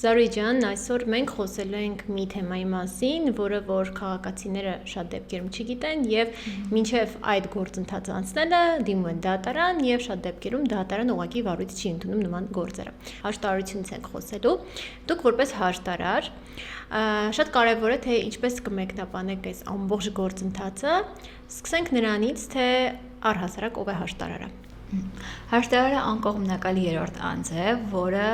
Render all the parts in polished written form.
Զարուհի ջան, այսօր մենք խոսելու ենք մի թեմայի մասին, որը որ քաղաքացիները շատ դեպքերում չգիտեն եւ մինչեւ այդ գործընթացը անցնելը դիմում են դատարան եւ շատ դեպքերում դատարան ուղղակի վարույթ չի ընդունում նման գործերը։ Հաշտարարությունից ենք խոսելու։ Դուք որպես հաշտարար շատ կարեւոր է թե ինչպես կմեկնաբանեք այս ամբողջ գործընթացը։ Սկսենք նրանից, թե առհասարակ ով է հաշտարարը։ Հաշտարարը անկողմնակալի երրորդ անձ է, որը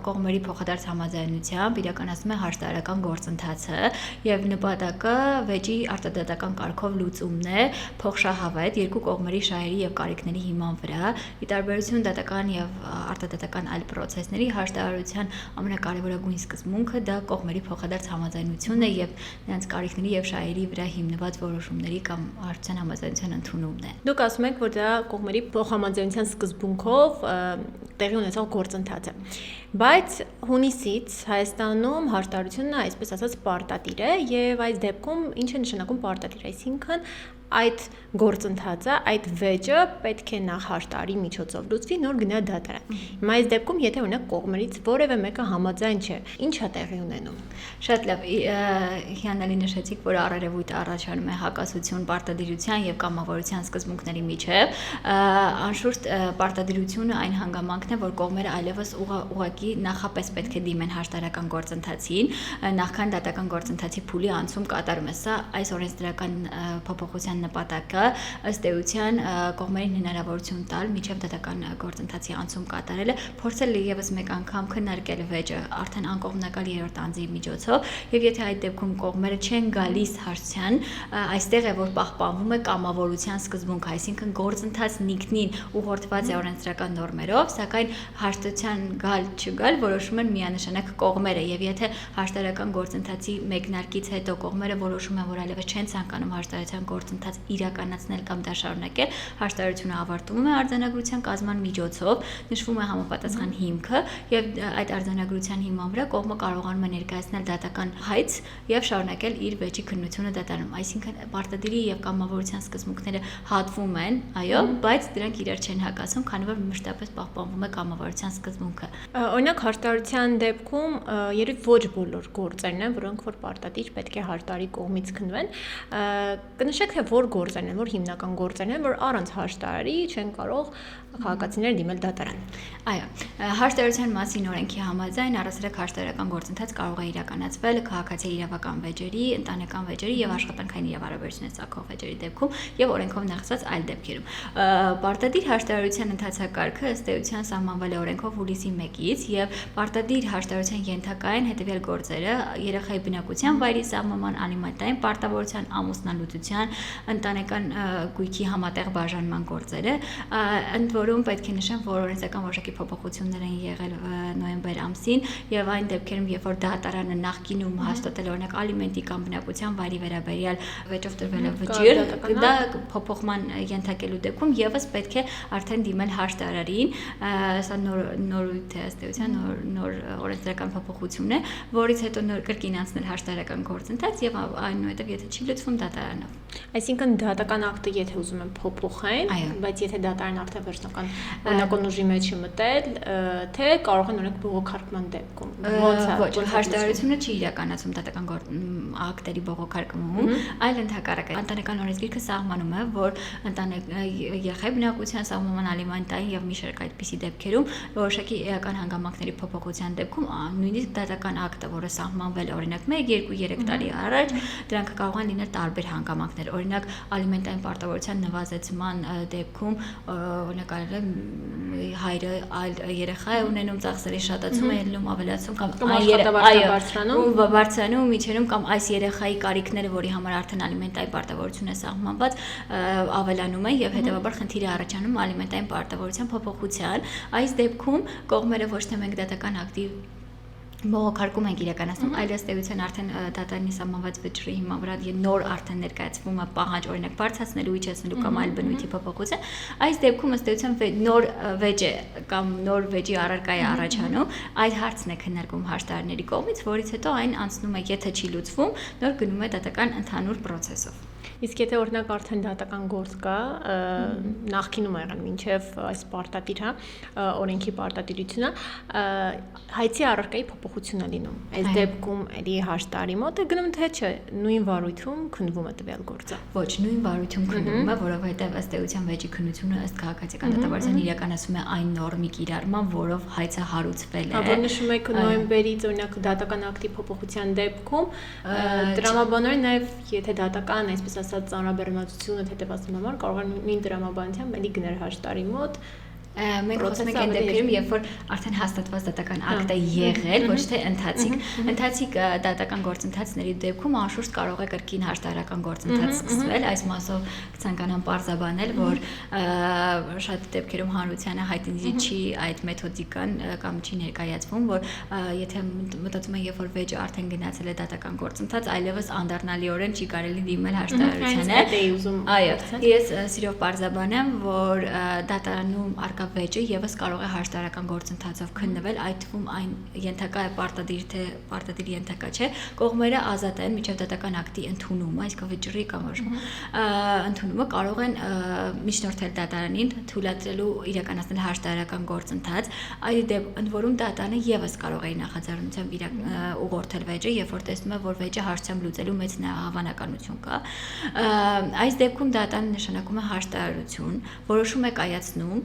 կողմերի փոխադարձ համաձայնությամբ իրականացնում է հաշտարարական գործընթացը եւ նպատակը վեճի արտադատական կարգով լուծումն է փոխշահավետ երկու կողմերի շահերի եւ կարիքների հիման վրա։ Ի տարբերություն դատական եւ արտադատական այլ պրոցեսների հաշտարարության ամենակարևորագույն սկզբունքը դա կողմերի փոխադարձ համաձայնությունն է եւ նրանց կարիքների եւ շահերի վրա հիմնված որոշումների կամ հարցության համաձայնության ընդունումն է։ Դուք ասում եք, որ դա կողմերի փոխհամաձայնության սկզբունքով տեղի ունեցող գործընթաց է։ Բայց հունիսից Հայաստանում հաշտարարությունը, այսպես ասած, պարտադիր է եւ այս դեպքում ինչ է նշանակում պարտադիր, այսինքն այդ գործընթացը, այդ վեճը պետք է նախ հաշտարարի միջոցով լուծվի, նոր գնա դատարան։ Հիմա այս դեպքում, եթե օրինակ կողմերից որևէ մեկը համաձայն չէ, ինչ է տեղի ունենում։ Շատ լավ, հիանալի նշեցիք, որ առերևույթ առաջանում է հակասություն պարտադիրության եւ կամավորության սկզբունքների միջեւ։ Անշուշտ պարտադիրությունը այն հանգամանքն է, որ կողմերը այլևս ուղղակի նախապես պետք է դիմեն հաշտարարական գործընթացին, նախքան դատական գործընթացի փուլի անցում կատարում է։ Սա այս օրենսդրական փոփոխության նպատակը ըստ էության կողմերին հնարավորություն տալ միջև դատական գործընթացի անցում կատարելը, փորձել եւս մեկ անգամ քննարկել վեճը արդեն անկողմնակալ երրորդ անձի միջոցով եւ եթե այդ դեպքում կողմերը չեն գալիս հաշտության, այստեղ է որ պահպանվում է կամավորության սկզբունքը, այսինքն գործընթացն ինքնին ուղղորդված է օրենսդրական նորմերով, սակայն հաշտության գալ-չգալ որոշում են միանշանակ կողմերը եւ եթե հաշտարարական գործընթացի մեկնարկից հետո կողմերը որոշում են, որ այլևս չեն ցանկանում հաշտարարության գործընթաց իրականացնել կամ դա շարունակել, հաշտարարությունը ավարտվում է արձանագրության կազմման միջոցով, նշվում է համապատասխան հիմքը եւ այդ արձանագրության հիման վրա կողմը կարողանում է ներկայացնել դատական հայց եւ շարունակել իր վեճի քննությունը դատարանում, այսինքն պարտադիրի եւ կամավորության սկզբունքները հատվում են, այո, բայց դրանք իրար չեն հակասում, քանի որ մշտապես պահպանվում է կամավորության սկզբունքը։ Օրինակ հաշտարարության դեպքում երբ ոչ բոլոր գործերն են, որոնք որ պարտադիր պետք է հաշտարարի կողմից քննվեն, կնշեք թե որ գործերն են, որ հիմնական գործերն են, որ առանց հաշտարարի չեն կարող քաղաքացիները դիմել դատարան։ Այո, հաշտարարության մասին օրենքի համաձայն առասարակ հաշտարարական գործընթաց կարող է իրականացվել քաղաքացիի իրավական վեճերի, ընտանեկան վեճերի եւ աշխատանքային իրավարարություններ ծագող վեճերի դեպքում եւ օրենքով նախսած այլ դեպքերում։ Պարտադիր հաշտարարության ընթացակարգը ըստ էության սահմանվել է օրենքով հուլիսի 1-ից եւ պարտադիր հաշտարարության ենթակա են հետեւյալ գործերը՝ երեխայի բնակության վայրի սահմանման, ալիմենտային պարտավորության, ամուսնալուծության, ընտանեկան գույքի համատեղ բաժանման գործերը, ընդ որում պետք է նշեմ, որ օրենսդրական որոշակի փոփոխություններ են եղել նոյեմբեր ամսին եւ այն դեպքերում, երբ որ դատարանը նախկինում հաստատել օրինակ ալիմենտի կամ բնակության վայրի վերաբերյալ վեճով տրվել է վճիռ, դա փոփոխման ենթարկելու դեպքում եւս պետք է արդեն դիմել հաշտարարին, սա նորույթ է ըստ էության, նոր օրենսդրական փոփոխություն է, որից հետո նոր կրկին անցնել հաշտարարական գործընթաց եւ այնուհետեւ եթե չի լուծվում դատարանով։ Այսինքն դատական ակտը եթե ուզում են փոփոխեն, բայց եթե դատարանը արդեն վերջնական օրինական ուժի մեջ է մտել, թե կարող են օրինակ բողոքարկման դեպքում։ Ոչ, հաշտարարությունը չի իրականացում դատական ակտերի բողոքարկումում, այլ ընդհակառակը ընտանեկան օրենսգիրքը սահմանում է, որ երեխայի բնակության սահմանման, ալիմենտային եւ մի շարք այդպիսի դեպքերում որոշակի էական հանգամանքների փոփոխության դեպքում նույնիսկ դատական ակտը, որը սահմանվել է օրինակ 1, 2, 3 տարի առաջ, դրանք կարող են լինել տարբեր հանգամանքներ։ Օրինակ ալիմենտային պարտավորության նվազեցման դեպքում օրինակ հայրը այլ երեխա է ունենում, ծախսերի շատացում է ելնում, ավելացում կամ բարձրանում, միջերում կամ այս երեխայի կարիքները, որի համար արդեն ալիմենտային պարտավորություն է սահմանված, ավելանում են եւ հետեւաբար խնդիր է առաջանում ալիմենտային պարտավորության փոփոխության։ Այս դեպքում կողմերը ոչ թե մենք դատական ակտի բողոքարկում ենք իրականացնում, այլ ըստ էության արդեն դատարանի սահմանված վճռի հիման վրա նոր արդեն ներկայացվում է պահանջ օրինակ բարձրացնելու, իջեցնելու կամ այլ բնույթի փոփոխություն։ Այս դեպքում ըստ էության նոր վեճ է կամ նոր վեճի առարկա է առաջանում, այդ հարցն է քննարկվում հաշտարարների կողմից, որից հետո այն անցնում է, եթե չի լուծվում, նոր գնում է դատական ընդհանուր պրոցեսով։ Իսկ եթե օրինակ արդեն դատական գործ կա, նախկինում ա եղել մինչև այս պարտադիր, օրենքի պարտադիրությունը, հայցի առարկայի փոփոխություն է լինում։ Այս դեպքում էլի հաշտարի մոտ է գնում թե չէ, նույն վարույթում քննվում է տվյալ գործը։ Ոչ, նույն վարույթում քննվում է, որովհետև ըստ էության վեճի քննությունը ըստ քաղաքացիական դատավարության իրականացում է այն նորմի կիրառման, որով հայցը հարուցվել է։ Որ նշում եք նոյեմբերից օրինակ դատական ակտի փոփոխության դեպքում տրամաբանորեն նաև եթե դատական, այսպես ասած, ծանրաբեռնվածությունը թեթևացնելու համար կարող է նույն տրամաբանությամբ էլի գներ հաշտարի մոտ մենք խոսում ենք այն դեպքերում, երբ որ արդեն հաստատված դատական ակտ է եղել, ոչ թե ընթացիկ։ Ընթացիկ դատական գործընթացների դեպքում անշուշտ կարող է կրկին հաշտարական գործընթաց սկսվել, այս մասով կցանկանամ պարզաբանել, որ շատ դեպքերում հանրությանը հայտնի չի այդ մեթոդիկան կամ չի ներկայացվում, որ եթե մտածում են, երբ որ վեճը արդեն գնացել է դատական գործընթաց, այլևս անդառնալիորեն չի կարելի դիմել հաշտարարությանը։ Այո, ես սիրով պարզաբանեմ, որ դատարանում վեճը եւս կարող է հաշտարական գործընթացով քննվել, այդ թվում այն ենթակա է պարտադիր թե պարտադիր ենթակա չէ, կողմերը ազատ են միջև դատական ակտի ընդունումը, այսինքն վճռի կամ ընդունումը կարող են միջնորդել դատարանին թույլատրելու իրականացնել հաշտարական գործընթաց, այդ ընդ որում դատարանը եւս կարող է նախաձեռնությամբ ուղղորդել վեճը, երբ որ տեսնում է, որ վեճը հարցությամբ լուծելու մեծ հավանականություն կա։ Այս դեպքում դատարանը նշանակում է հաշտարարություն, որոշում է կայացնում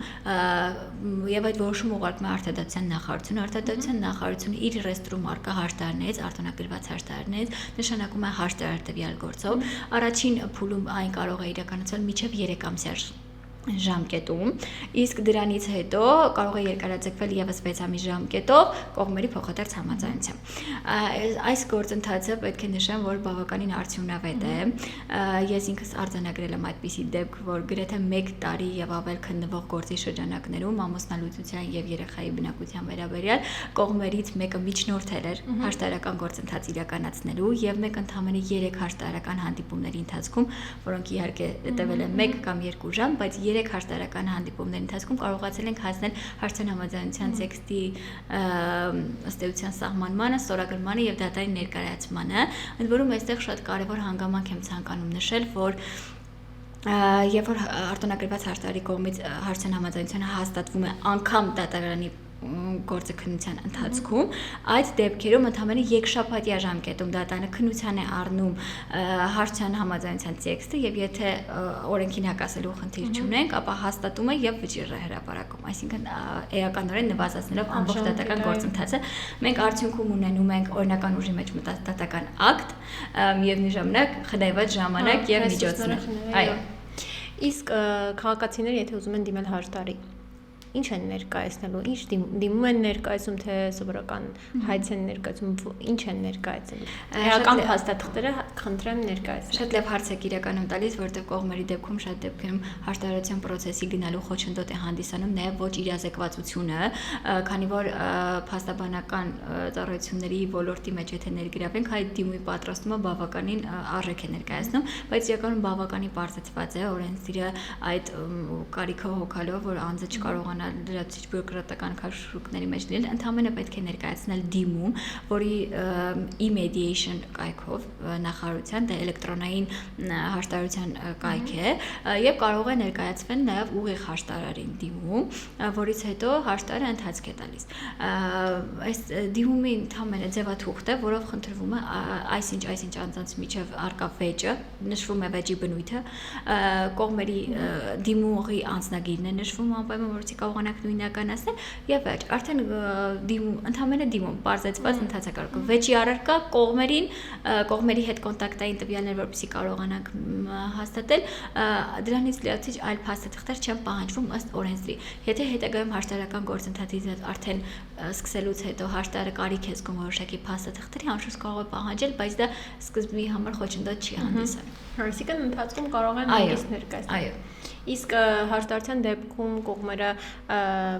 եւ այդ որոշումը ուղարկում է արտադատության նախարարությունը։ Արտադատության նախարարությունը իր ռեստրում արկա հաշտարներից, արտոնագրված հաշտարներից նշանակում է հաշտարար տվյալ գործով։ Առաջին փուլում այն կարող է իրականացվել մինչև 3 ամսյա ժամկետում, իսկ դրանից հետո կարող է երկարաձգվել եւս 6 ամիս ժամկետով կողմերի փոխադարձ համաձայնությամբ։ Այս գործընթացը պետք է նշեմ, որ բավականին արդյունավետ է։ Ես ինքս արձանագրել եմ այդպիսի դեպք, որ գրեթե 1 տարի եւ ավել քննվող գործի շրջանակներում ամուսնալուծության եւ երեխայի բնակության վերաբերյալ կողմերից մեկը միջնորդել էր հաշտարական գործընթաց իրականացնելու եւ մեկ ընդամենը 3 հաշտարական հանդիպումների ընթացքում, որոնք իհարկե տևել են 1 կամ 2 ժամ, բայց 3 հաշտարական հանդիպումների ընթացքում կարողացել ենք հասնել հարցան համաձայնության տեքստի ըստ էության սահմանմանը, ստորագրմանը եւ դատարանի ներկայացմանը, ընդ որում այստեղ շատ կարեւոր հանգամանք եմ ցանկանում նշել, որ երբ որ արտոնագրված հաշտարարի կողմից հարցան համաձայնությունը հաստատվում է անգամ դատարանի գործը քննության ընթացքում, այդ դեպքերում ընդամենը երկշաբաթյա ժամկետում դատարանը քննության է առնում հարցան համաձայնության տեքստը եւ եթե օրենքին հակասելու խնդիր չունենք, ապա հաստատում է եւ վճիռ է հրապարակում, այսինքն էականորեն նվազեցնելով ամբողջ դատական գործընթացը, մենք արդյունքում ունենում ենք օրինական ուժի մեջ մտած դատական ակտ, միևնույն ժամանակ խնայված ժամանակ եւ միջոցներ։ Այո։ Իսկ քաղաքացիները եթե ուզում են դիմել հաշտարի, ինչ են ներկայացնելու, ինչ դիմում են ներկայացում, թե սովորական հայց են ներկայացում, ինչ են ներկայացնում։ Էական փաստաթղթերը խնդրեմ ներկայացնել։ Շատ լավ հարց եք իրականում տալիս, որտեղ կողմերի դեպքում շատ դեպքերում հաշտարարության process-ի գնալու խոչընդոտ է հանդիսանում նաև ոչ իրազեկվածությունը, քանի որ փաստաբանական ծառայությունների ոլորտի մեջ եթե ներգրավենք, այդ դիմումի պատրաստումը բավականին արժեք է ներկայացնում, բայց իրականում բավականին պարզեցված է օրենսդիրը այդ կարիքը հոգալով, որ անձը չկարողանա լրացուցիչ բյուրոկրատական քաշուկների մեջ լինել, ընդհանրապես պետք է ներկայացնել դիմում, որի e-mediation կայքով նախարարության, դա էլեկտրոնային հաշտարարության կայք է, եւ կարող է ներկայացվել նաեւ ուղիղ հաշտարարին դիմում, որից հետո հաշտարարը ընթացք է տալիս։ Այս դիմումի ընդհանրապես ձևաթուղթ է, որով խնդրվում է այսինչ անձանց միջև արկա վեճը, նշվում է վեճի բնույթը, կողմերի դիմողի անձնագիրն է նշվում անպայման, որից կարողանանք նույնականացնել եւ վերջ արդեն ընդհանրապես դիմում բարձեցված ընթացակարգով վեճի առարկա կողմերի հետ կոնտակտային տվյալներ, որպեսզի կարողանանք հաստատել, դրանից լրացուցիչ այլ փաստաթղթեր չեն պահանջվում ըստ օրենսդրի։ Եթե հետագայում հաշտարարական գործընթացից արդեն սկսելուց հետո հաշտարարը կարիք է զգում որոշակի փաստաթղթերի, անշուշտ կարող է պահանջել, բայց դա սկզբի համար խոչընդոտ չի հանդիսանում։ Այսինքն ընթացքում կարող են նույնիսկ ներկայացնել։ Այո։ Իսկ հաշտարարության դեպքում կողմերը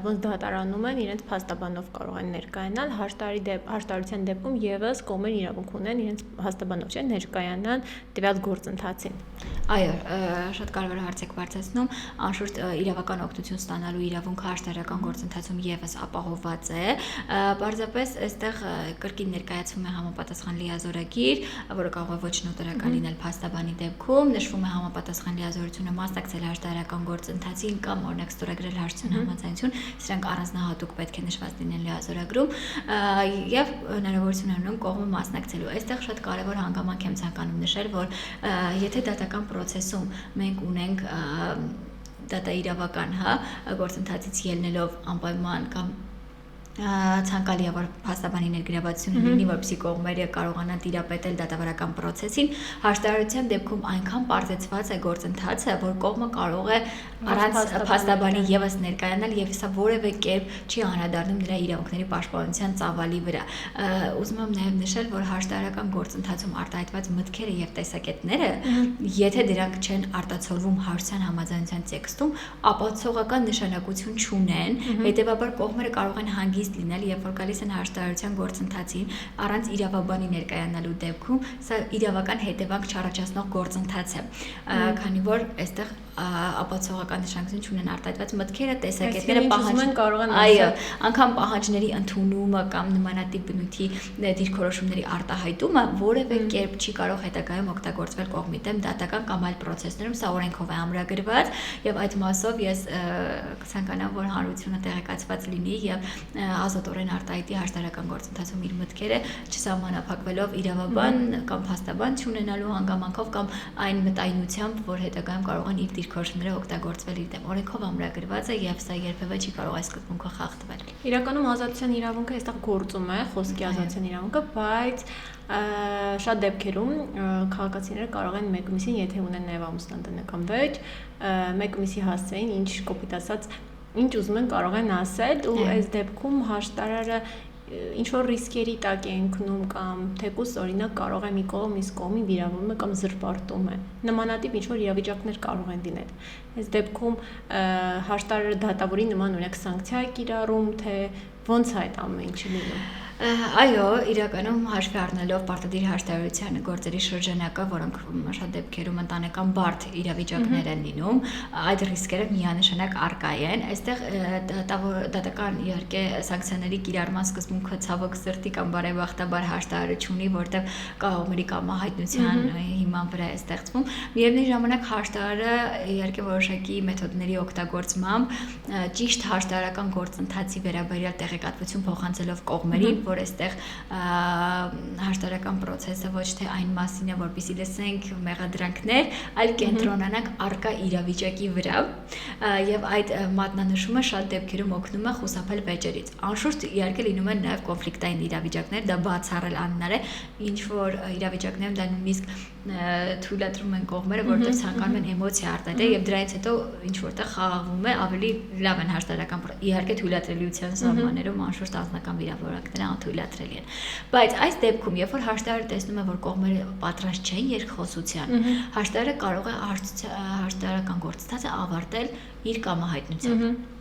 ոնց դատարանում են, իրենց փաստաբանով կարող են ներկայանալ, հաշտարարության դեպքում եւս կողմերն իրավունք ունեն իրենց փաստաբանով չէ ներկայանան տվյալ գործընթացին։ Այո, շատ կարևոր հարց եք բարձրացնում, անշուշտ իրավական օգնություն ստանալու իրավունքը հաշտարարական գործընթացում եւս ապահովված է, պարզապես այստեղ կրկին ներկայացվում է համապատասխան լիազորագիր, որը կարող է ոչ նոտարական լինել փաստաբանի դեպքում, նշվում է համապատասխան լիազորությունը մասնակցել հաշտարարական գործընթացին կամ օրինակ ստորագրել հաշտության համաձայնություն, սրանք առանձնահատուկ պետք է նշված լինեն լիազորագրում եւ հնարավորություն ունեն կողմը մասնակցելու։ Այստեղ շատ կարևոր հանգամանք եմ ցանկանում նշել, որ եթե դատական process-ում մենք ունենք դատաիրավական, գործընթացից ելնելով անպայման կամ ցանկալի է որ փաստաբանի ներգրավվածությունը լինի, որպեսզի կողմերը կարողանան տիրապետել դատավարական process-ին, հաշտարարության դեպքում այնքան պարզեցված է գործընթացը, որ կողմը կարող է առանց փաստաբանի եւս ներկայանալ եւ սա որևէ կերպ չի անդրադառնում նրա իրավունքների պաշտպանության ծավալի վրա։ Ուզում եմ նաեւ նշել, որ հաշտարարական գործընթացում արտահայտված մտքերը եւ տեսակետները, եթե դրանք չեն արտացոլվում հաշտության համաձայնության տեքստում, ապացուցողական նշանակություն չունեն, հետեւաբար կողմերը կարող են հանգիստ լինել, երբ որ գալիս են հաշտարարության գործընթացին, առանց իրավաբանի ներկայանալու դեպքում, սա իրավական հետևանք չառաջացնող գործընթաց է, քանի որ այստեղ ապացուցողական նշանակություն չունեն արտահայտված մտքերը, տեսակետները, այո, անգամ պահանջների ընդունումը կամ նմանատիպ բնույթի դիրքորոշումների արտահայտումը որևէ կերպ չի կարող հետագայում օգտագործվել կողմի դեմ դատական կամ այլ process-ներում, սա օրենքով է ամրագրված եւ այդ մասով ես կցանկանամ, որ հանրությունը տեղեկացված լինի եւ ազատորեն արտահայտի հաշտարարական գործընթացում իր մտքերը, չսահմանափակվելով իրավաբան կամ փաստաբան չունենալու հանգամանքով կամ այն մտայնությամբ, որ հետագայում կարող են իր դիրքորոշումները օգտագործվել իր դեմ։ Օրենքով ամրագրված է եւ սա երբեւե չի կարող այս սկզբունքը խախտվել։ Իրականում ազատության իրավունքը այստեղ գործում է, խոսքի ազատության իրավունքը, բայց շատ դեպքերում քաղաքացիները կարող են մեկումիսին, եթե ունեն նաեւ ամուսնատնտեսական վեճ, մեկումիսի հասցեին, ինչ կոպիտ ասած ինչ ուզում են կարող են ասել ու այս դեպքում հաշտարարը ինչ որ ռիսկերի տակ է ընկնում կամ թեկուզ օրինակ կարող է մի կողմ իսկ կողմի վիրավորում է կամ զրպարտում է։ Նմանատիպ ինչ որ իրավիճակներ կարող են լինել։ Այս դեպքում հաշտարարը դատավորի նման օրինակ սանկցիա է կիրառում, թե ոնց է այդ ամեն ինչը լինում։ Այո, իրականում հաշվի առնելով պարտադիր հաշտարարության գործերի շրջանակը, որոնք շատ դեպքերում ընտանեկան բարդ իրավիճակներ են լինում, այդ ռիսկերը միանշանակ առկա են։ Այստեղ դատական իհարկե սանկցիաների կիրառման սկզբունքը ցավոք սրտի կամ բարեբախտաբար հաշտարարը չունի, որտեղ կողմերի կամահայտնության հիման վրա է ստեղծվում։ Միևնույն ժամանակ հաշտարարը իհարկե որոշակի մեթոդների օգտագործմամբ ճիշտ հաշտարարական գործընթացի վերաբերյալ տեղեկատվություն փոխանցելով կողմերին, որ այստեղ հաշտարարական process-ը ոչ թե այն մասին է, որպեսզի լսենք մեղադրանքներ, այլ կենտրոնանանք առկա իրավիճակի վրա եւ այդ մատնանշումը շատ դեպքերում օգնում է խուսափել վեճերից։ Անշուշտ իհարկե լինում են նաեւ կոնֆլիկտային իրավիճակներ, դա բացառել անհնար է, ինչ որ իրավիճակներում դա նույնիսկ թույլատրում են կողմերը, որտեղ ցանկանում են էմոցիա արտահայտել եւ դրանից հետո ինչ որտեղ խաղաղվում է, ավելի լավ են հաշտարարական իհարկե թույլատրելիության սահմաններում անշուշտ անձնական վիրավորանքները անթույլատրելի են։ Բայց այս դեպքում, երբ որ հաշտարարը տեսնում է, որ կողմերը պատրաստ չեն երկխոսության, հաշտարարը կարող է հաշտարարական գործընթացը ավարտել իր կամահայտնությամբ։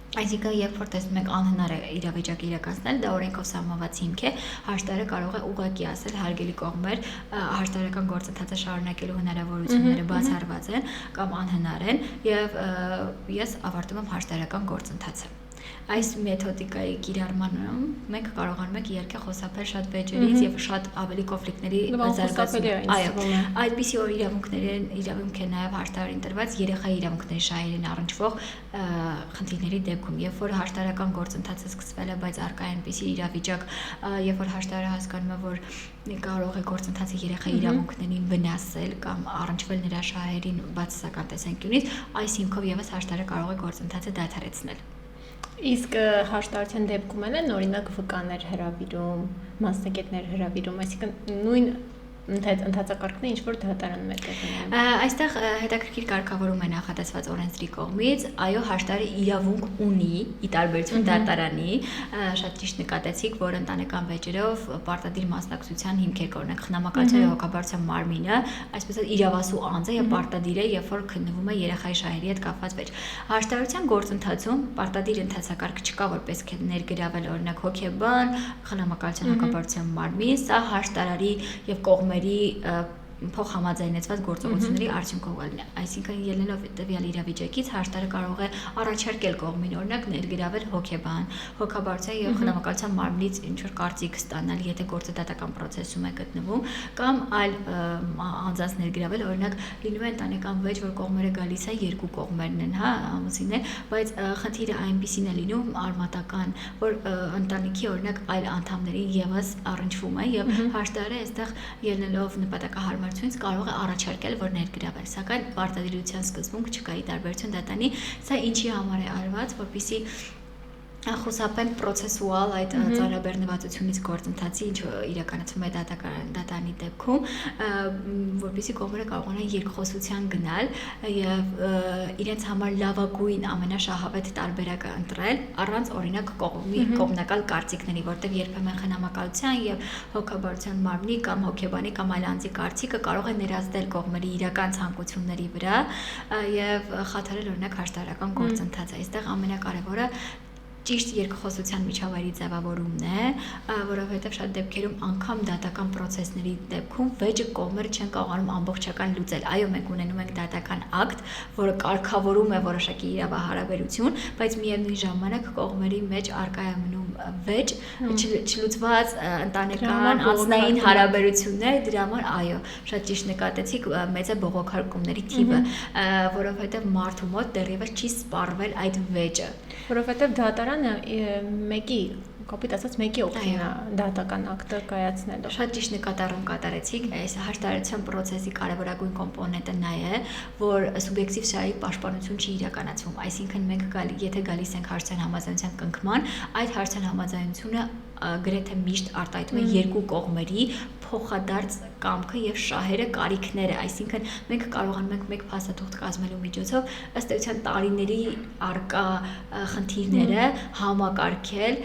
Այսինքն, երբ որ տեսնում եք անհնար է իրավիճակ իրականացնել, դա օրենքով սահմանված հիմք է, հաշտարարը կարող է ուղղակի ասել հարգելի կողմեր, հաշտարարական գործընթացը շարունակելու հնարավորությունները բացառված են կամ անհնար են եւ ես ավարտում եմ հաշտարարական գործընթացը։ Այս մեթոդիկայի կիրառմանում մենք կարողանում ենք իհարկե խուսափել շատ վեճերից եւ շատ ավելի կոնֆլիկտների զարգացում։ Այո, այդպիսի իրավունք է նաեւ հաշտարարին տրված երեխայի իրավունքների շահերին առնչվող խնդիրների դեպքում, երբ որ հաշտարարական գործընթացը սկսվել է, բայց առկա է այնպիսի իրավիճակ, երբ որ հաշտարարը հասկանում է, որ կարող է գործընթացը երեխայի իրավունքներին վնասել կամ առնչվել նրա շահերին բացասական տեսանկյունից, այս հիմքով եւս հաշտարարը կարող է գործընթացը դադարեցնել։ Իսկ հաշտարարության դեպքում են օրինակ վկաներ հրավիրում, մասնագետներ հրավիրում, այսինքն նույն ընթացակարգն է ինչ որ դատարանում է տեղի Այստեղ հետաքրքիր կարգավորում է նախատեսված օրենսդրի կողմից, այո, հաշտարը իրավունք ունի ի տարբերություն դատարանի, շատ ճիշտ նկատեցիք, որ ընտանեկան վեճերով պարտադիր մասնակցության հիմքեր կա, օրինակ խնամակալության եւ հոգաբարձության մարմինը, այսպես ասած իրավասու անձ է եւ պարտադիր է, երբ որ քննվում է երեխայի շահերի հետ կապված վեճ։ Հաշտարության գործընթացում պարտադիր ընթացակարգ չկա, որպես ներգրավել օրինակ հոգեբան, խնամակալության հոգաբարձության մարմին, սա հաշտարարի եւ կողմերի փոխհամաձայնեցված գործողությունների արդյունքով է, այսինքն ելնելով տվյալ իրավիճակից հաշտարը կարող է առաջարկել կողմին օրինակ ներգրավել հոգեբան, հոգաբարձության եւ խնամակալության մարմնից ինչ որ կարծիք ստանալ, եթե գործը դատական process-ում է գտնվում, կամ այլ անձանց ներգրավել, օրինակ լինում է ընտանեկան վեճ, որ կողմերը գալիս է երկու կողմերն են, հա, ամուսիններ, բայց խնդիրը այնպեսին է լինում արմատական, որ ընտանիքի օրինակ այլ անդամներին եւս առնչվում է եւ հաշտարը այստեղ ելնելով նպատակահարմար կարող է առաջարկել, որ ներգրավել, սակայն պարտադիրության սկզբունք չկա ի տարբերություն դատարանի, սա ինչի համար է արված, որպեսզի խուսափենք պրոցեսուալ այդ ծանրաբեռնվածությունից գործընթացի, ինչ իրականացվում է դատարանի դեպքում, որպեսզի կողմերը կարողանան երկխոսության գնալ եւ իրենց համար լավագույն ամենաշահավետ տարբերակը ընտրել, առանց օրինակ կողմնակալ կարծիքների, որտեղ երբեմն խնամակալության եւ հոգաբարձության մարմնի կամ հոգեբանի կամ այլ անձի կարծիքը կարող է ներազդել կողմերի իրական ցանկությունների վրա եւ խաթարել օրինակ հաշտարական գործընթացը։ Այստեղ ամենակարևորը ճիշտ երկխոսության միջավայրի ձևավորումն է, որովհետև շատ դեպքերում անգամ դատական process-ների դեպքում վեճը կողմերը չեն կարողանում ամբողջական լուծել։ Այո, մենք ունենում ենք դատական ակտ, որը կարգավորում է որոշակի իրավահարաբերություն, բայց միևնույն ժամանակ կողմերի մեջ առկա է մնում վեճ, չլուծված ընտանեկան անձնային հարաբերություններ, դրա համար այո, շատ ճիշտ նկատեցիք, մեծ է բողոքարկումների թիվը, որովհետև մարդու մոտ դեռևս չի սպառվել այդ վեճը, որովհետև դատարանը կոպիտ ասած մեկի օգտին է դատական ակտը կայացնելու։ Շատ ճիշտ նկատառում կատարեցիք, այս հաշտարարության process-ի կարևորագույն կոմպոնենտը նա է, որ սուբյեկտիվ շահերի պաշտպանություն չի իրականացվում, այսինքն մենք եթե գալիս ենք հարցային համաձայնության կնքման, այդ հարցային համաձայնությունը գրեթե միշտ արտահայտում է երկու կողմերի փոխադարձ կամքը եւ շահերը, կարիքները, այսինքն մենք կարողանում ենք մեկ փաստաթուղթ կազմելու միջոցով ըստ էության տարիների արկա խնդիրները համակարգել,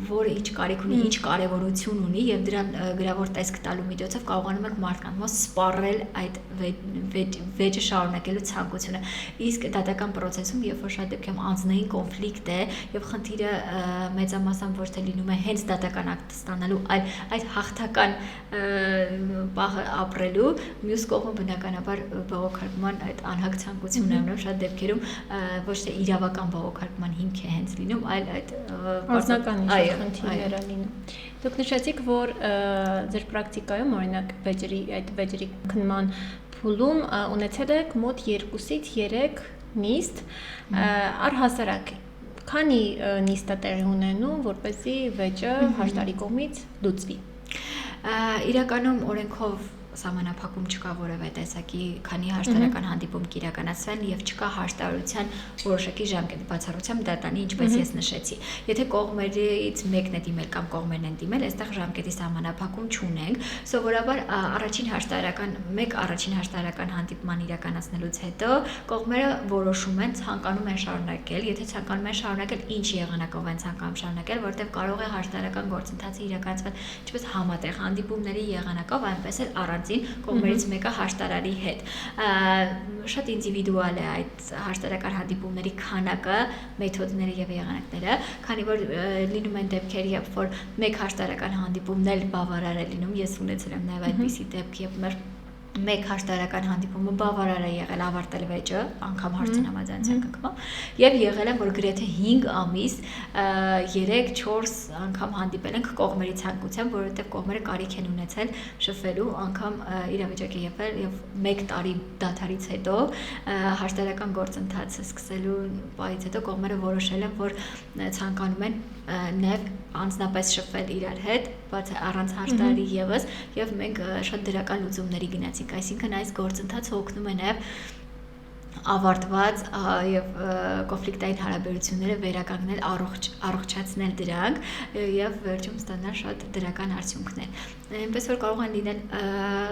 որը ինչ կարիք ունի, ինչ կարևորություն ունի եւ դրան գրավոր տեսք տալու միջոցով կարողանում ենք մարդկանց մոտ սպառել այդ վեճը շարունակելու ցանկությունը։ Իսկ դատական process-ում, երբ որ շատ դեպքերում անձնային կոնֆլիկտ է եւ խնդիրը մեծամասամբ ոչ թե լինում է հենց դատական ակտ ստանալու, այլ այդ հաղթական պահը ապրելու, մյուս կողմը բնականաբար բողոքարկման այդ անհագ ցանկությունն է ունենում, շատ դեպքերում ոչ թե իրավական բողոքարկման հիմք է հենց լինում, այլ այդ անձնական խնդիրներ լինում։ Դուք նշեցիք, որ ձեր պրակտիկայում օրինակ այդ վեճերի քննման փուլում ունեցել եք մոտ 2-ից 3 նիստ առհասարակ քանի նիստ է տեղի ունենում, որպեսզի վեճը հաշտարի կողմից լուծվի։ Իրականում օրենքով սահմանափակում չկա որևէ տեսակի, քանի հաշտարական հանդիպում կիրականացվեն եւ չկա հաշտարարության որոշակի ժամկետ, բացառությամբ դատարանի, ինչպես ես նշեցի։ Եթե կողմերից մեկն է դիմել կամ կողմերն են դիմել, այստեղ ժամկետի սահմանափակում չունենք։ Սովորաբար առաջին հաշտարարական հանդիպման իրականացնելուց հետո կողմերը որոշում են, ցանկանում են շարունակել, եթե ցանկանում են շարունակել, ինչ եղանակով են ցանկանում շարունակել, որտեղ կարող է հաշտարարական գործընթացը իրականացվել ինչպես համատեղ հանդիպումների եղանակով, այնպես էլ առանց կողմերից մեկը հաշտարարի հետ։ Շատ ինդիվիդուալ է այդ հաշտարական հանդիպումների քանակը, մեթոդները եւ եղանակները, քանի որ լինում են դեպքեր, երբ որ մեկ հաշտարական հանդիպումն էլ բավարար է լինում, ես ունեցել եմ նաեւ այդպիսի դեպք, երբ մեր մեկ հաշտարական հանդիպումը բավարար է եղել ավարտել վեճը, անգամ հարցին համաձայնության կնքմամբ, եւ եղել է, որ գրեթե 5 ամիս 3-4 անգամ հանդիպել ենք կողմերի ցանկությամբ, որովհետեւ կողմերը կարիք են ունեցել շփվելու, անգամ իրավիճակ է եղել եւ 1 տարի դադարից հետո հաշտարական գործընթացը սկսելու պահից հետո կողմերը որոշել են, որ ցանկանում են նաեւ անձնապես շփվել իրար հետ, բայց առանց հաշտարի եւս, եւ մենք շատ դրական լուծումների գնացինք, այսինքն այս գործընթացը օգնում է նաեւ ավարտված եւ կոնֆլիկտային հարաբերությունները վերականգնել, առողջացնել դրանք եւ վերջում ստանալ շատ դրական արդյունքներ։ Այնպես որ կարող են լինել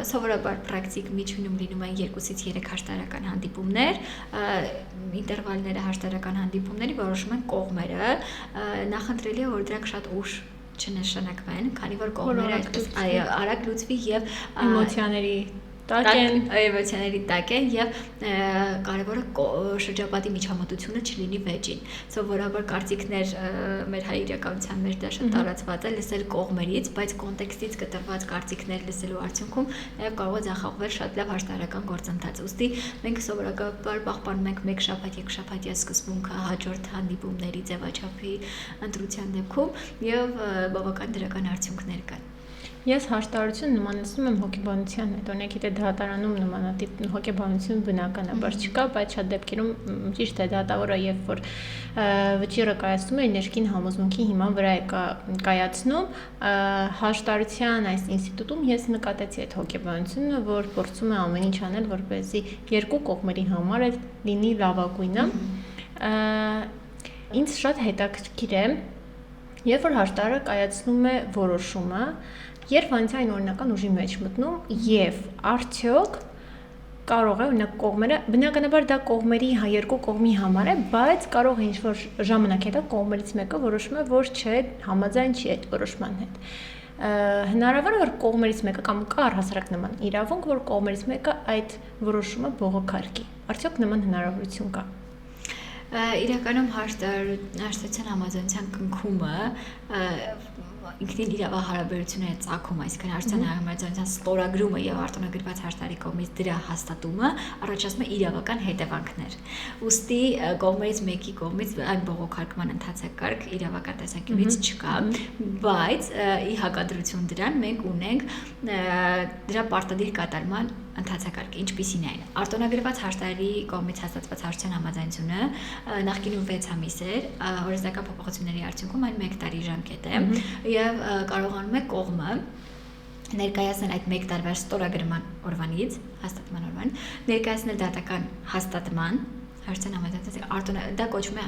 սովորաբար պրակտիկ միջինում լինում են 2-ից 3 հաշտարական հանդիպումներ, ինտերվալները հաշտարական հանդիպումների որոշում են կողմերը, նախընտրելի է որ դրանք շատ ուշ չնշանակվեն, քանի որ կողմերը այսպես արագ լուծվի եւ էմոցիաների էմոցիաների տակ են եւ կարևորը շրջապատի միջամտությունը չլինի վեճին։ Սովորաբար կարծիքներ մեր հայ իրականության մեջ դա շատ տարածված է լսել կողմերից, բայց կոնտեքստից կտրված կարծիքներ լսելու արդյունքում նաեւ կարող է ձախողվել շատ լավ հաշտարական գործընթաց։ Ուստի մենք սովորաբար պահպանում ենք 1 շաբաթ, 2 շաբաթյա սկզբունքը հաջորդ հանդիպումների ձևաչափի ընտրության դեպքում եւ բավական դրական արդյունքներ կան։ Ես հաշտարություն նմանեցնում եմ հոգեբանության հետ, օրինակ եթե դատարանում նմանատիպ հոգեբանություն բնականաբար չկա, բայց շատ դեպքերում ճիշտ է դատավորը երբ որ վճիռը կայացնում է ներքին համոզմունքի հիման վրա է կայացնում, հաշտարության այս ինստիտուտում ես նկատեցի այդ հոգեբանությունը, որ փորձում է ամեն ինչ անել, որպեսզի երկու կողմերի համար լինի լավագույնը։ Ինձ շատ հետաքրքիր է, երբ որ հաշտարը կայացնում է որոշումը, երբ անցյալին օրինական ուժի մեջ մտնում եւ արդյոք կարող է օրինակ կողմերը բնականաբար դա կողմերի երկու կողմի համար է, բայց կարող է ինչ-որ ժամանակ հետո կողմերից մեկը որոշում է, որ չէ, համաձայն չի այդ որոշման հետ։ Հնարավոր է որ կողմերից մեկը կամ կա առհասարակ նման իրավունք, որ կողմերից մեկը այդ որոշումը բողոքարկի։ Արդյոք նման հնարավորություն կա։ Իրականում հաշտարության համաձայնության կնքումը ինքնին իրավահարաբերությունները ծագում, այսինքն հաշտարության համաձայնության ստորագրումը եւ արտոնագրված հաշտարի կողմից դրա հաստատումը առաջացնում է իրավական հետևանքներ։ Ուստի կողմերից մեկի կողմից այն բողոքարկման ընթացակարգ իրավական տեսանկյունից չկա, բայց ի հակադրություն դրան մենք ունենք դրա պարտադիր կատարման ընթացակարգ, ինչպիսին է այն։ Արտոնագրված հաշտարի կողմից հաստատված հաշտարության համաձայնությունը նախկինում 6 ամիս էր, օրենսդրական փոփոխությունների արդյունքում այն 1 տարի ժամկետ է եւ կարողանում է կողմը ներկայացնել այդ 1 տարվա ստորագրման օրվանից, հաստատման օրվան, ներկայացնել դատական հաստատման հաշտարության համաձայնության դա կոչվում է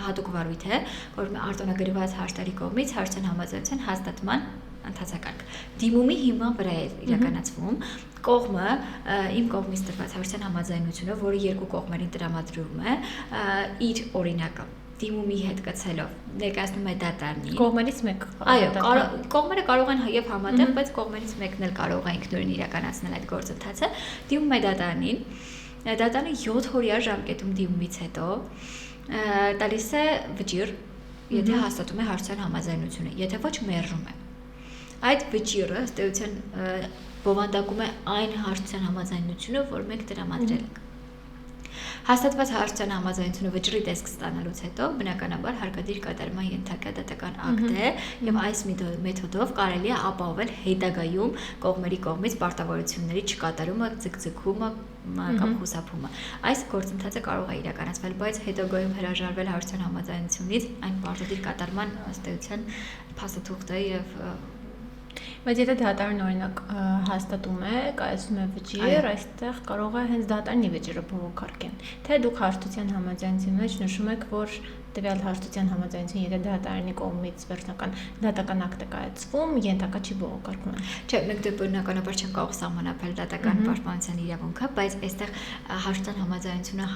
հատուկ վարույթ է, կոչվում է արտոնագրված հաշտարի կողմից հաշտարության համաձայնության հաստատման ընթացակարգ։ Դիմումի հիման վրա է իրականացվում կողմը իմ կողմից տրված հաշտարության համաձայնությունը, որը երկու կողմերին տրամադրվում է, իր օրինակը դիմումի հետ կցելով ներկայացնում է դատարանին։ Կողմերից մեկը։ Այո, կողմերը կարող են եւ համատեղ, բայց կողմերից մեկն էլ կարող է ինքնուրույն իրականացնել այդ գործընթացը։ Դիմում է դատարանին։ Դատարանը 7 օրյա ժամկետում դիմումից հետո տալիս է վճիռ, եթե հաստատում է հաշտարության համաձայնությունը, եթե ոչ մերժում է։ Այդ վճիռը ըստ էության բովանդակում է այն հաշտարության համաձայնությունը, որ մենք տրամադրել ենք։ Հաստատված հաշտարության համաձայնությունը վճռի տեսք ստանալուց հետո բնականաբար հարկադիր կատարման ենթակա դատական ակտ է եւ այս մեթոդով կարելի է ապահովել հետագայում կողմերի կողմից պարտավորությունների չկատարումը, ձգձգումը կամ խուսափումը։ Այս գործընթացը կարող է իրականացվել, բայց հետագայում հրաժարվել հաշտարության համաձայնությունից այն պարտադիր կատարման ըստ էության փաստաթուղթ է եւ Բայց եթե դատարանը օրինակ հաստատում է, կայացնում է վճիռ, այստեղ կարող է հենց դատարանի վճիռը բողոքարկեն։ Թե դուք հաշտության համաձայնության մեջ նշում եք, որ տվյալ հաշտության համաձայնություն, եթե դատարանի կողմից վերջնական դատական ակտ է կայացվում, ենթակա չի բողոքարկման։ Չէ, մենք դե բնականաբար չենք կարող սահմանափակել դատական պաշտպանության իրավունքը, բայց այստեղ հաշտության համաձայնությունը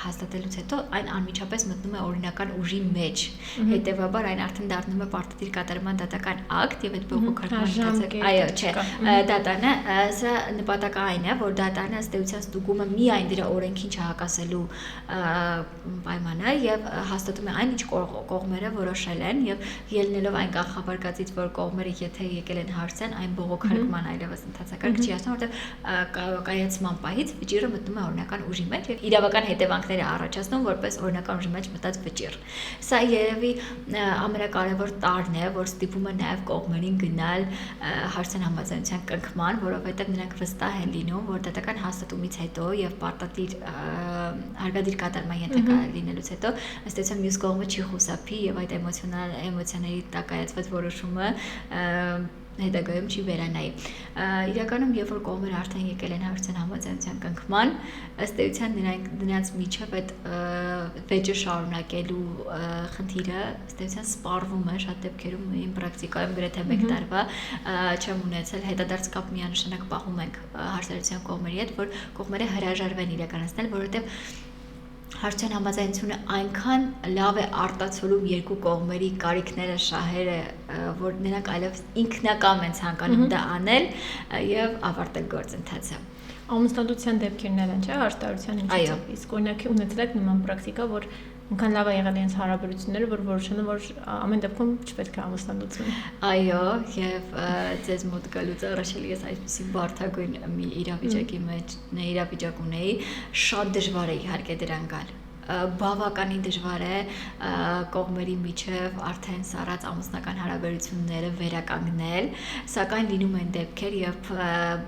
հաստատելուց հետո այն անմիջապես մտնում է օրինական ուժի մեջ։ Հետևաբար այն արդեն դառնում է պարտադիր կատարման դատական ակտ եւ այդ բողոքարկման այո, չէ, դատարանը սա նպատակը այն է, որ դատարանը ըստ էության ստուգում է միայն դրա օրենքին չհակասելու պայմանը եւ հաստատում է այն, ինչ կողմերը որոշել են եւ ելնելով այն կանխաբարգածից, որ կողմերը եթե եկել են հարցեն, այն բողոքարկման այլևս ընթացակարգ չի ասում, որտեղ կայացման պահից վճիռը մտնում է օրինական ուժի մեջ եւ իրավական հետևանքները առաջացնում որպես օրինական ուժի մեջ մտած վճիռ։ Սա երևի ամենակարևոր տարրն է, որ ստիպում է նաեւ կողմերին գնալ հաշտարության համաձայնության կնքման, որովհետեւ նրանք վստահ են լինում, որ դատական հաստատումից հետո եւ պարտադիր հարկադիր կատարման ենթակա լինելուց հետո ըստ էության կողմը չի խուսափի եւ այդ էմոցիաների տակ կայացված որոշումը հետագայում չի վերանայի։ Իրականում, երբ որ կողմերը արդեն եկել են հարցան համաձայնության կնքման, ըստ էության նրանց միջև այդ վեճը շարունակելու խնդիրը ըստ էության սպառվում է շատ դեպքերում իմ պրակտիկայում գրեթե 1 տարվա չեմ ունեցել հետադարձ կապ միանշանակ պահում ենք հարցարության կողմերի հետ, որ կողմերը հրաժարվեն իրականացնել, որովհետև հարցան համաձայնությունը այնքան լավ է արտացոլում երկու կողմերի կարիքները, շահերը, որ նրանք այլևս ինքնակամ են ցանկանում դա անել եւ ավարտել գործընթացը։ Ամուսնալուծության դեպքերն են, չէ՞, հարցարության ինչից։ Իսկ օրինակ ունեցել եք նման պրակտիկա, որ այնքան լավ է եղել իրենց հարաբերությունները, որ որոշել են, որ ամեն դեպքում չպետք է ամուսնալուծում։ Այո, եւ ձեզ մոտ գալուց առաջ էլ ես այսպեսի բարդագույն մի իրավիճակի մեջ իրավիճակ ունեի, շատ դժվար է իհարկե դրան գալ։ Բավականին դժվար է կողմերի միջև արդեն սառած ամուսնական հարաբերությունները վերականգնել, սակայն լինում են դեպքեր, երբ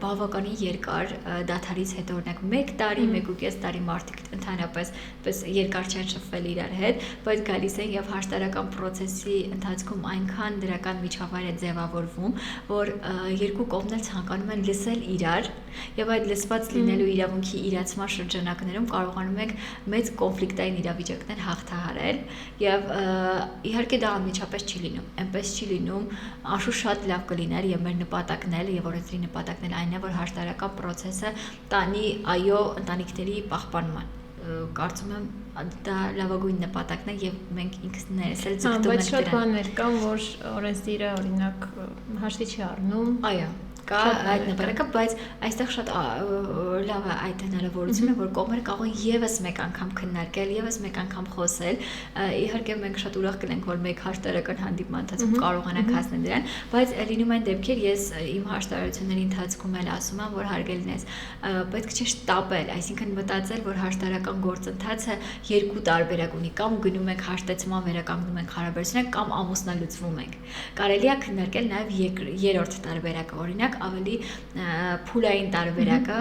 բավականին երկար դադարից հետո օրինակ 1 տարի, 1.5 տարի մարդիկ ընդհանրապես պես երկար չեն շփվել իրար հետ, բայց գալիս են եւ հաշտարական process-ի ընթացքում այնքան դրական միջավայր է ձևավորվում, որ երկու կողմն էլ ցանկանում են լսել իրար եւ այդ լսված լինելու իրավունքի իրացման շրջանակներում կարողանում եք մեծ կոնֆլիկտային իրավիճակներ հաղթահարել եւ իհարկե դա անմիջապես չի լինում, այնպես չի լինում, անշուշտ շատ լավ կլիներ եւ մեր նպատակն է եւ օրենսդրի նպատակն էլ այն է, որ հաշտարական process-ը տանի այո ընտանիքների պահպանման կարծում եմ դա լավագույն նպատակն է եւ մենք ինքներս էլ ձգտում ենք դրան։ Բայց շատ բաներ կան, որ օրենսդիրը օրինակ հաշվի չի առնում։ Այո, կա այդ նպատակը, բայց այստեղ շատ լավ է այդ հնարավորությունը, որ կողմերը կարող են եւս մեկ անգամ քննարկել, եւս մեկ անգամ խոսել։ Իհարկե մենք շատ ուրախ կլենք, որ մեկ հաշտարական հանդիպման ընթացքում կարողանանք հասնել դրան, բայց լինում են դեպքեր, ես իմ հաշտարությունների ընթացքում էլ ասում եմ, որ հարգելինես, պետք չէ շտապել, այսինքն մտածել, որ հաշտարական գործընթացը երկու տարբերակ ունի, կամ գնում ենք հաշտեցման վերականգնում ենք հարաբերությունները, կամ ամուսնալուծվում ենք։ Կարելի է քննարկել նաեւ երրորդ տարբերակը, օրինակ ավելի փուլային տարբերակը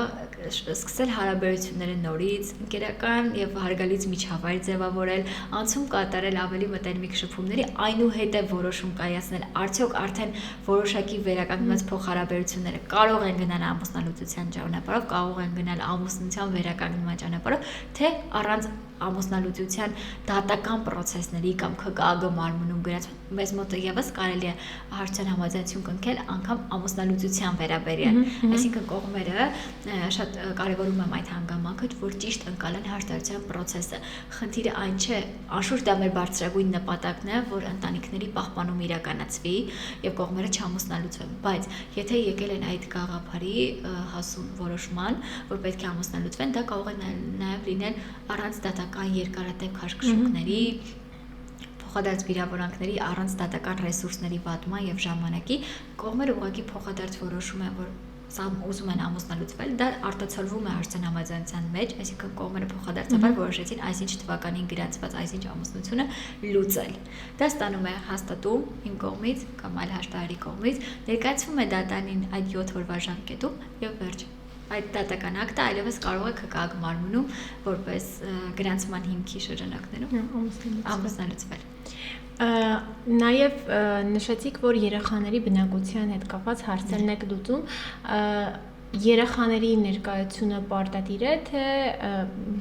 սկսել հարաբերությունները նորից, ընկերական եւ հարգալից միջավայր ձևավորել, անցում կատարել ավելի մտերմիկ շփումների, այնուհետեւ որոշում կայացնել, արդյոք արդեն որոշակի վերականգնված փոխհարաբերությունները կարող են գնալ ամուսնալուծության ճանապարհով, կարող են գնալ ամուսնության վերականգնման ճանապարհով, թե առանց ամուսնալուծության դատական process-ների կամ ԿԿԱԳ մարմնում գրած մեզ մոտ եւս կարելի է հարցան համաձայնություն կնքել անգամ ամուսնալուծության վերաբերյալ, այսինքն կողմերը շատ կարևորում եմ այդ հանգամանքը, որ ճիշտ ընկալեն հաշտարության process-ը։ Խնդիրը այն չէ, անշուշտ դա մեր բարձրագույն նպատակն է, որ ընտանիքների պահպանում իրականացվի եւ կողմերը չամուսնալուծվեն, բայց եթե եկել են այդ գաղափարի հասուն որոշման, որ պետք է ամուսնալուծվեն, դա կարող է նաեւ լինել առանց դատական երկարատև քաշքշուկների, փոխադարձ վիրավորանքների, առանց դատական ռեսուրսների վատման եւ ժամանակի, կողմերը ուղղակի փոխադարձ որոշում են, որ ուզում են ամուսնալուծվել, դա արտացոլվում է հարցան համաձայնության մեջ, այսինքն կողմերը փոխադարձաբար որոշեցին այսինչ թվականին գրանցված այսինչ ամուսնությունը լուծել։ Դա ստանում է հաստատում իմ կողմից կամ այլ հաշտարարի կողմից, ներկայացվում է դատանին այդ 7 օրվա ժամկետում եւ վերջ։ Այդ դատական ակտը այլևս կարող է ԿԿԱԳ մարմնում որպես գրանցման հիմքի շրջանակներում ամուսնալուծվել։ Նաև նշեցիք, որ երեխաների բնակության հետ կապված հարցերն եք լուծում, երեխաների ներկայությունը պարտադիր է, թե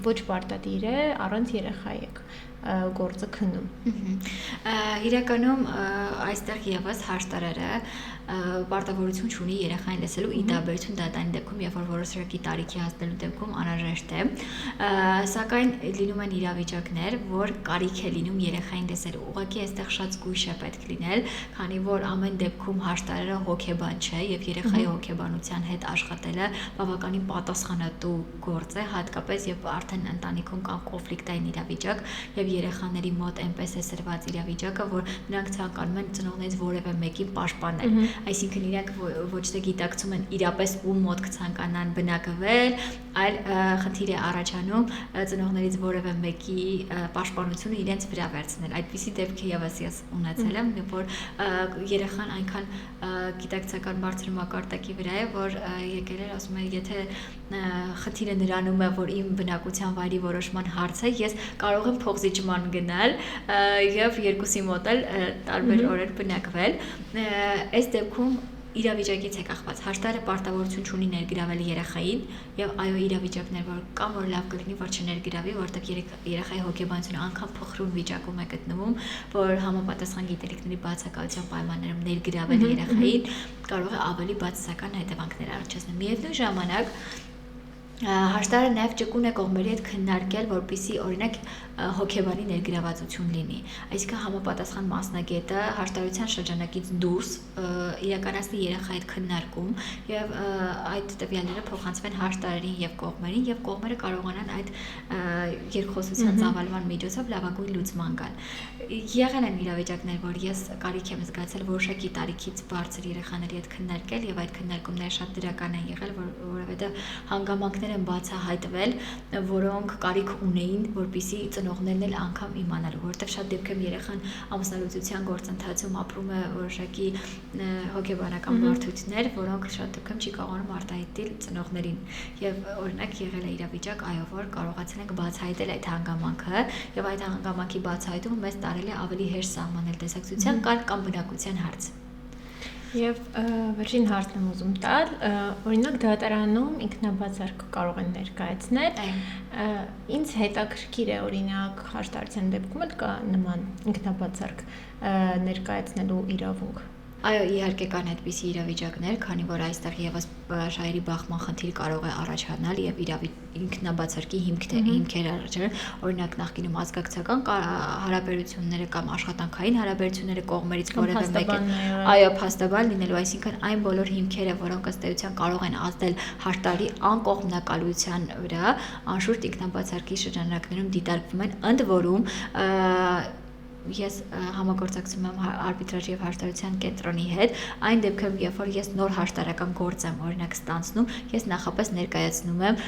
ոչ պարտադիր է, առանց երեխայի եք գործը քննում։ Իրականում այստեղ եւս հաշտարարը պարտավորություն չունի երեխային լսելու ի տարբերություն դատանի դեպքում, երբ որ որոշակի տարիքի հասնելու դեպքում անհրաժեշտ է, սակայն լինում են իրավիճակներ, որ կարիք է լինում երեխային լսելու։ Ուղղակի այստեղ շատ զգույշ է պետք լինել, քանի որ ամեն դեպքում հաշտարարը հոգեբան չէ եւ երեխայի հոգեբանության հետ աշխատելը բավականին պատասխանատու գործ է, հատկապես երբ արդեն ընտանիքում կան կոնֆլիկտային իրավիճակ եւ երեխաների մոտ այնպես է սրված իրավիճակը, որ նրանք ցանկանում են ծնողներից որևէ մեկին պաշտպանել, այսինքն իրենք ոչ թե գիտակցում են իրապես ում մոտ կցանկանան բնակվել, այլ խնդիր է առաջանում ծնողներից որևէ մեկի պաշտպանությունը իրենց վրա վերցնել։ Այդպիսի դեպքի եւս ես ունեցել եմ, որ երեխան այնքան գիտակցական բարձր մակարդակի վրա է, որ եկել էր ասում է, եթե խնդիրը նրանում է, որ իմ բնակության վայրի որոշման հարց է, ես կարող եմ փոխզիջման գնալ եւ երկուսի մոտ էլ տարբեր օրեր բնակվել։ Այս դեպքում իրավիճակից է կախված։ Հաշտարը պարտավորություն չունի ներգրավել երեխային, եւ այո, իրավիճակներ որ կան, որ լավ կլինի, որ չներգրավի, որտեղ երեխայի հոգեբանությունը անգամ փխրուն վիճակում է գտնվում, որ համապատասխան գիտելիքների բացակայության պայմաններում ներգրավել երեխային կարող է ավելի բացասական հետևանքներ առաջացնել։ Միևնույն ժամանակ հաշտարը նաև ճկուն է կողմերի հետ քննարկել, որպեսզի օրինակ հոգեբանի ներգրավվածություն լինի։ Այսինքն համապատասխան մասնագետը հաշտարության շրջանակից դուրս իրականացնի երեխայի հետ քննարկում եւ այդ տվյալները փոխանցվեն հաշտարերին եւ կողմերը կարողանան այդ երկխոսության ծավալման միջոցով լավագույն լուծման գալ։ Եղել են իրավիճակներ, որ ես կարիք եմ զգացել որոշակի տարիքից բարձր երեխաների հետ քննարկել եւ այդ քննարկումները շատ դրական են եղել, որովհետեւ հանգամանքներ են բացահայտվել, որոնք կարիք ունեին, որպեսզի ծնողներն էլ անգամ իմանալու, որովհետև շատ դեպքերում երեխան ամուսնալուծության գործընթացում ապրում է որոշակի հոգեբանական բարդություններ, որոնք շատ դեպքերում չի կարողանում արտահայտել ծնողներին։ Եվ օրինակ եղել է իրավիճակ, այո, որ կարողացել ենք բացահայտել այդ հանգամանքը, եւ այդ հանգամանքի բացահայտումը մեզ տարել է ավելի հեշտ սահմանել տեսակցության կամ բնակության հարց։ Եվ վերջին հարցն եմ ուզում տալ, օրինակ դատարանում ինքնաբացարկ կարող են ներկայացնել, ինձ հետաքրքիր է օրինակ հաշտարության դեպքում էլ կա նման ինքնաբացարկ ներկայացնելու իրավունք։ Այո, իհարկե կան այդպիսի իրավիճակներ, քանի որ այստեղ եւս շահերի բախման խնդիր կարող է առաջանալ եւ ինքնաբացարկի հիմքեր առաջանալ, օրինակ նախկինում ազգակցական հարաբերությունները կամ աշխատանքային հարաբերությունները կողմերից որևէ մեկը, այո, փաստաբան լինելու, այսինքն այն բոլոր հիմքերը, որոնք ըստ էության կարող են ազդել հաշտարի անկողմնակալության վրա, անշուշտ ինքնաբացարկի շրջանակներում դիտարկվում են, ընդ որում ես համագործակցում եմ արբիտրաժ եւ հաշտարության կենտրոնի հետ, այն դեպքում, երբ որ ես նոր հաշտարական գործ եմ օրինակ ստանցնում, ես նախապես ներկայացնում եմ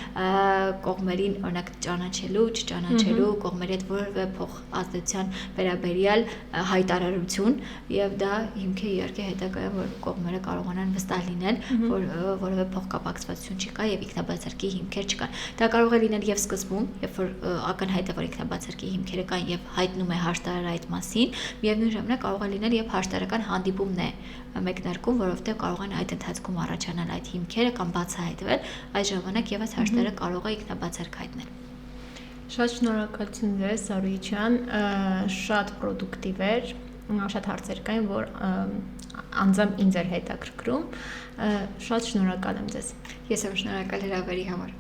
կողմերին օրինակ ճանաչելու, չճանաչելու, կողմերի հետ որևէ փոխազդեցության վերաբերյալ հայտարարություն եւ դա հիմք է իհարկե հետագայում, որ կողմերը կարողանան վստահ լինել, որ որևէ փոխկապակցվածություն չկա եւ ինքնաբացարկի հիմքեր չկան։ Դա կարող է լինել եւ սկզբում, երբ որ ակնհայտ է, որ ինքնաբացարկի հիմքերը կան եւ հայտնում է հաշտարարը այդ մասին, միևնույն ժամանակ կարող է լինել եւ հաշտարական հանդիպումն է մեկնարկում, որովհետեւ կարող են այդ ընթացքում առաջանալ այդ հիմքերը կամ բացահայտվել, այդ ժամանակ եւս հաշտարը կարող է ինքնաբացարկ հայտնել։ Շատ շնորհակալություն ձեզ, Զարուհի ջան, շատ պրոդուկտիվ էր, շատ հարցեր կային, որ անձամբ ինձ էր հետաքրքրում, շատ շնորհակալ եմ ձեզ։ Ես եմ շնորհակալ հրավերի համար։